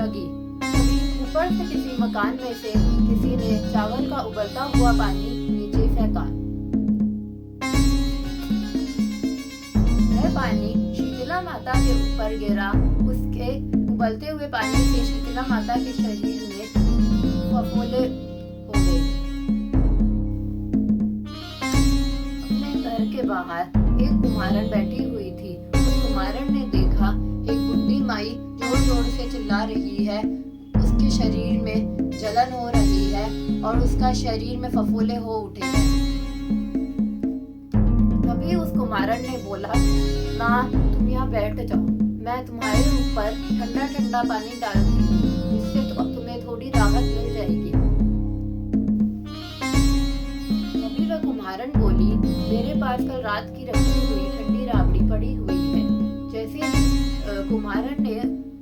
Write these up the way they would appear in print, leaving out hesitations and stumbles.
लगी। तभी ऊपर से किसी मकान में से किसी ने चावल का उबलता हुआ पानी नीचे फेंका। वह पानी शीतला माता के ऊपर गिरा। उसके उबलते हुए पानी से शीतला माता के शरीर में फफोले हो गए। अपने घर के बाहर एक कुम्हारन बैठी हुई थी। उस कुम्हारन ने देखा एक बुढ़ी माई जोर जोर से चिल्ला रही है। उसके शरीर में जलन हो रही है और उसका शरीर में फफोले हो उठे हैं। तभी उस कुम्हारन ने बोला, माँ तुम यहाँ बैठ जाओ, मैं तुम्हारे ऊपर ठंडा ठंडा पानी डालती हूँ, जिससे तुम्हें थोड़ी राहत मिल जाएगी। तभी वह कुम्हारन बोली, मेरे पास कल रात की रखी हुई ठंडी राबड़ी पड़ी हुई है। जैसे ही कुम्हारन ने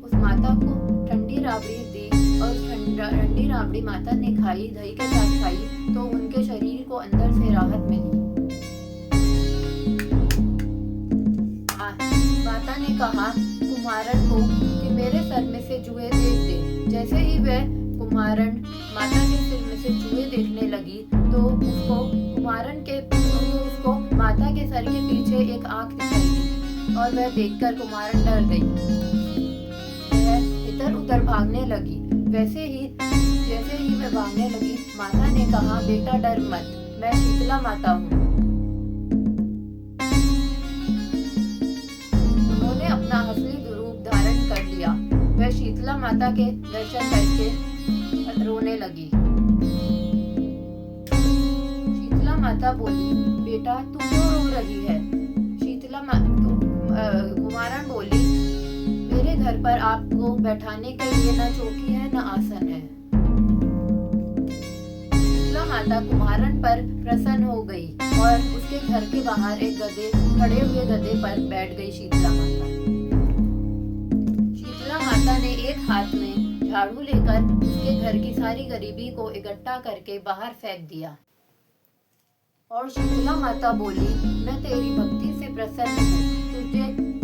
उस माता को ठंडी राबड़ी दी और ठंडी राबड़ी माता ने खाई, दही के साथ खाई, तो उनके शरीर को अंदर से राहत मिली। माता ने कहा कुम्हारन को कि मेरे सर में से जुए देख दे। जैसे ही वह कुम्हारन माता के सिर में से जुए देखने लगी तो उसको माता के सर के पीछे एक आंख दिखाई दी और वह देखकर कुम्हारन डर गई। वह इधर उधर भागने लगी। जैसे ही वह भागने लगी, माता ने कहा, बेटा डर मत, मैं शीतला माता हूँ। उन्होंने अपना असली रूप धारण कर लिया। वह शीतला माता के दर्शन करके रोने लगी। शीतला माता बोली, बेटा तू क्यों रो रही है? कुम्हारन बोली, मेरे घर पर आपको बैठाने के लिए न चौकी है न आसन है। शीतला माता कुम्हारन पर प्रसन्न हो गई और उसके घर के बाहर एक खड़े हुए गधे पर बैठ गई। शीतला माता ने एक हाथ में झाड़ू लेकर उसके घर की सारी गरीबी को इकट्ठा करके बाहर फेंक दिया और शीतला माता बोली, मैं तेरी भक्ति से प्रसन्न हूँ।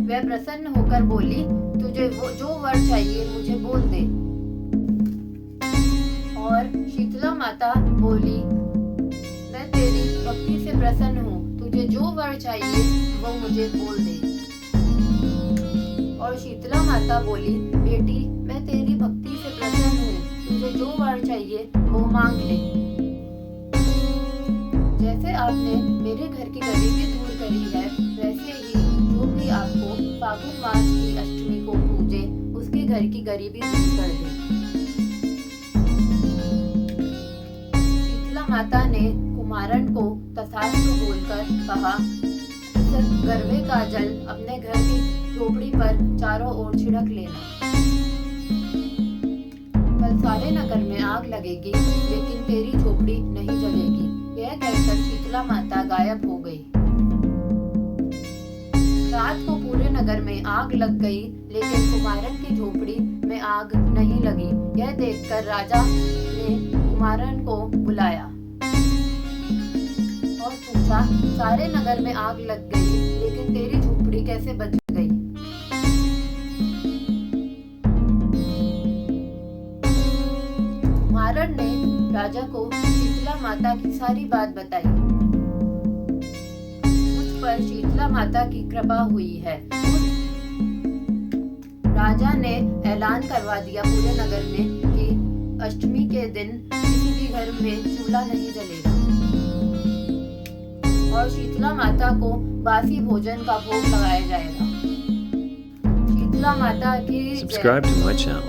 वह प्रसन्न होकर बोली, तुझे जो वर चाहिए मुझे बोल दे। और शीतला माता बोली, मैं तेरी भक्ति से प्रसन्न हूँ, तुझे जो वर चाहिए वो मुझे बोल दे। और शीतला माता बोली, बेटी मैं तेरी भक्ति से प्रसन्न हूँ, तुझे जो वर चाहिए वो मांग ले। जैसे आपने मेरे घर की गरीबी दूर करी है, वैसे ही जो भी आपको फागुन मास की अष्टमी को पूजे उसके घर की गरीबी दूर कर दे। शीतला माता ने कुम्हारन को तथास्तु बोलकर कहा, इस गरबे का जल अपने घर की झोपड़ी पर चारों ओर छिड़क लेना। कल सारे नगर में आग लगेगी लेकिन तेरी झोपड़ी नहीं जलेगी। यह कहकर शीतला माता गायब हो गई। रात को पूरे नगर में आग लग गई लेकिन कुम्हारन की झोपड़ी में आग नहीं लगी। यह देखकर राजा ने कुम्हारन को बुलाया और पूछा, सारे नगर में आग लग गई लेकिन तेरी झोपड़ी कैसे बच गई? कुम्हारन ने राजा को शीतला माता की सारी बात बताई। पर शीतला माता की कृपा हुई है। राजा ने ऐलान करवा दिया पूरे नगर में कि अष्टमी के दिन किसी भी घर में चूल्हा नहीं जलेगा और शीतला माता को बासी भोजन का भोग लगाया जाएगा। शीतला माता की Subscribe to my channel.